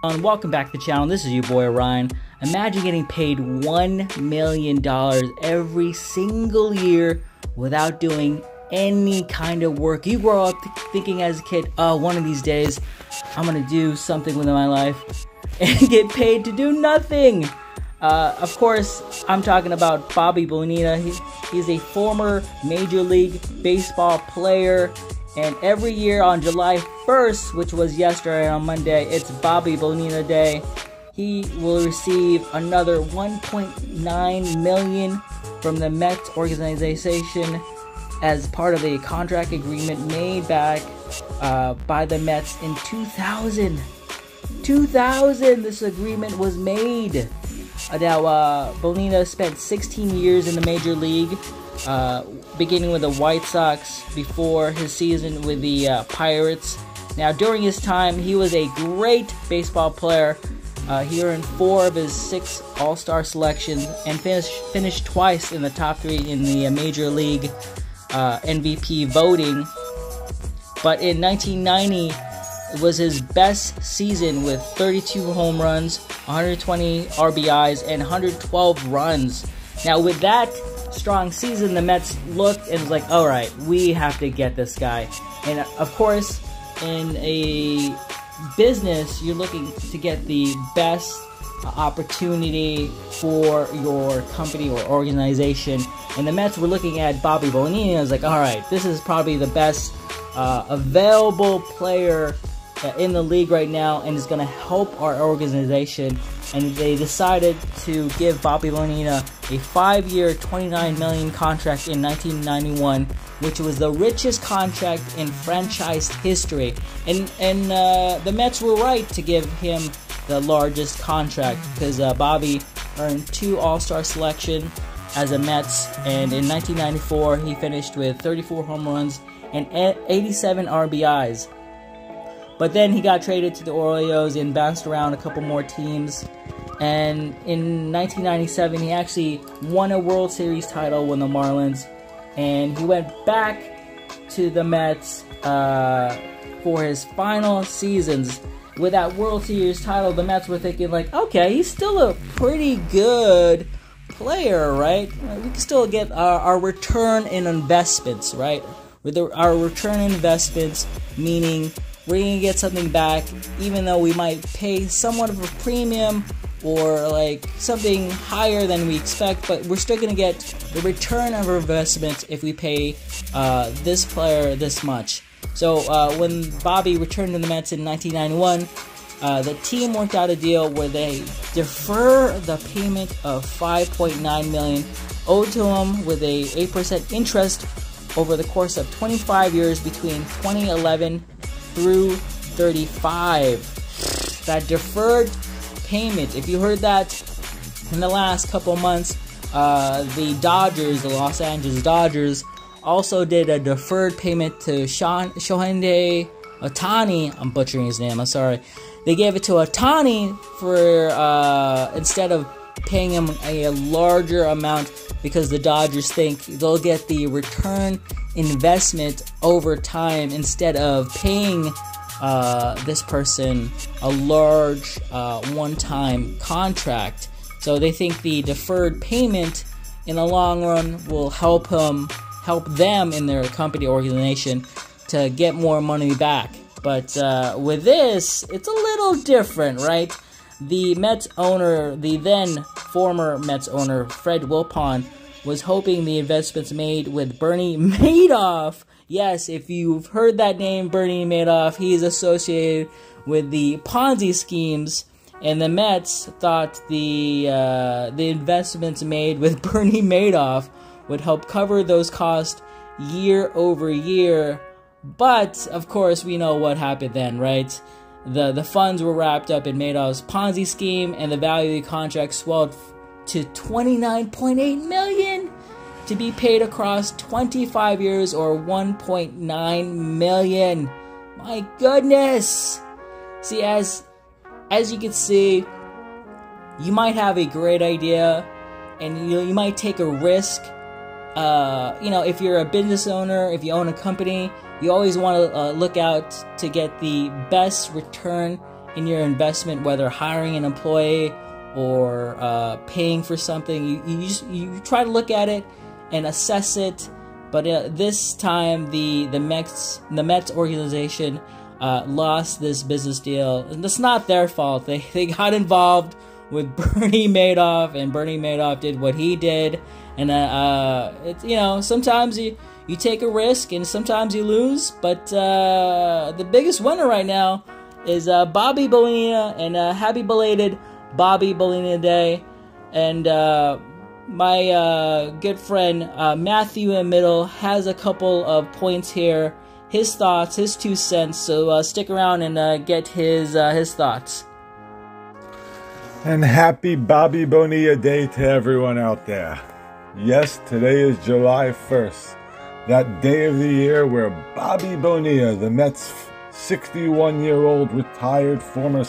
Welcome back to the channel. This is your boy Ryan. Imagine getting paid $1 million every single year without doing any kind of work. You grow up thinking as a kid, oh, one of these days I'm gonna do something with my life and get paid to do nothing. Of course, I'm talking about Bobby Bonilla. He's a former Major League Baseball player. And every year on July 1st, which was yesterday on Monday, it's Bobby Bonilla Day. He will receive another $1.9 million from the Mets organization as part of a contract agreement made back by the Mets in 2000. 2000, this agreement was made. Now, Bonilla spent 16 years in the Major League. Beginning with the White Sox before his season with the Pirates. Now, during his time, he was a great baseball player. He earned 4 of his 6 All-Star selections and finished twice in the top 3 in the Major League MVP voting. But in 1990, it was his best season with 32 home runs, 120 RBIs, and 112 runs. Now, with that strong season, the Mets looked and was like, all right, we have to get this guy. And of course, in a business, you're looking to get the best opportunity for your company or organization. And the Mets were looking at Bobby Bonilla and was like, all right, this is probably the best available player in the league right now, and is going to help our organization. And they decided to give Bobby Bonilla a 5-year, $29 million contract in 1991, which was the richest contract in franchise history. And the Mets were right to give him the largest contract because Bobby earned 2 All-Star selections as a Mets, and in 1994 he finished with 34 home runs and 87 RBIs. But then he got traded to the Orioles and bounced around a couple more teams. And in 1997, he actually won a World Series title with the Marlins. And he went back to the Mets for his final seasons. With that World Series title, the Mets were thinking like, okay, he's still a pretty good player, right? We can still get our return in investments, right? With our return in investments, meaning we're going to get something back, even though we might pay somewhat of a premium or like something higher than we expect, but we're still going to get the return of our investment if we pay this player this much. So when Bobby returned to the Mets in 1991, the team worked out a deal where they defer the payment of $5.9 million owed to him with a 8% interest over the course of 25 years between 2011 through 35. That deferred payment, if you heard that in the last couple months, the Dodgers, the Los Angeles Dodgers, also did a deferred payment to Shohei Ohtani. I'm butchering his name, I'm sorry. They gave it to Ohtani for instead of paying him a larger amount, because the Dodgers think they'll get the return investment over time instead of paying this person a large one-time contract. So they think the deferred payment in the long run will help them in their company organization to get more money back. But with this, it's a little different, right? The Mets owner, the then former Mets owner, Fred Wilpon, was hoping the investments made with Bernie Madoff. Yes, if you've heard that name, Bernie Madoff, he's associated with the Ponzi schemes, and the Mets thought the investments made with Bernie Madoff would help cover those costs year over year. But of course, we know what happened then, right? The funds were wrapped up in Madoff's Ponzi scheme, and the value of the contract swelled to $29.8 million to be paid across 25 years, or $1.9 million. My goodness! See, as you can see, you might have a great idea, and you might take a risk. If you're a business owner, if you own a company, you always want to look out to get the best return in your investment, whether hiring an employee or paying for something, you try to look at it and assess it. But this time, the Mets organization lost this business deal, and it's not their fault. They got involved with Bernie Madoff, and Bernie Madoff did what he did. And it's, sometimes you take a risk, and sometimes you lose. But the biggest winner right now is Bobby Bonilla, and happy belated Bobby Bonilla Day. And my good friend Matthew in Middle has a couple of points here, his thoughts, his 2 cents. So stick around and get his thoughts. And happy Bobby Bonilla Day to everyone out there. Yes, today is July 1st, that day of the year where Bobby Bonilla, the Mets' 61-year-old retired former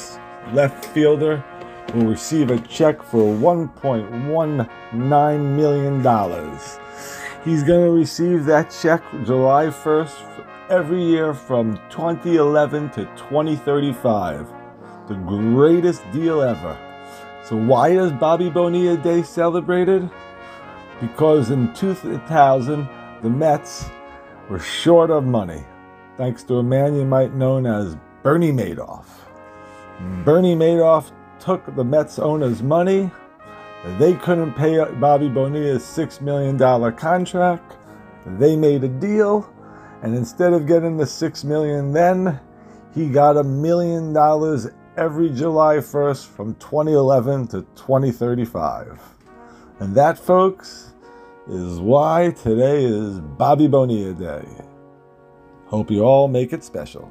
left fielder, will receive a check for $1.19 million. He's going to receive that check July 1st every year from 2011 to 2035. The greatest deal ever. So why is Bobby Bonilla Day celebrated? Because in 2000, the Mets were short of money, thanks to a man you might know as Bernie Madoff. Bernie Madoff took the Mets owners' money. They couldn't pay Bobby Bonilla's $6 million contract. They made a deal, and instead of getting the $6 million then, he got $1 million every July 1st from 2011 to 2035. And that, folks, is why today is Bobby Bonilla Day. Hope you all make it special.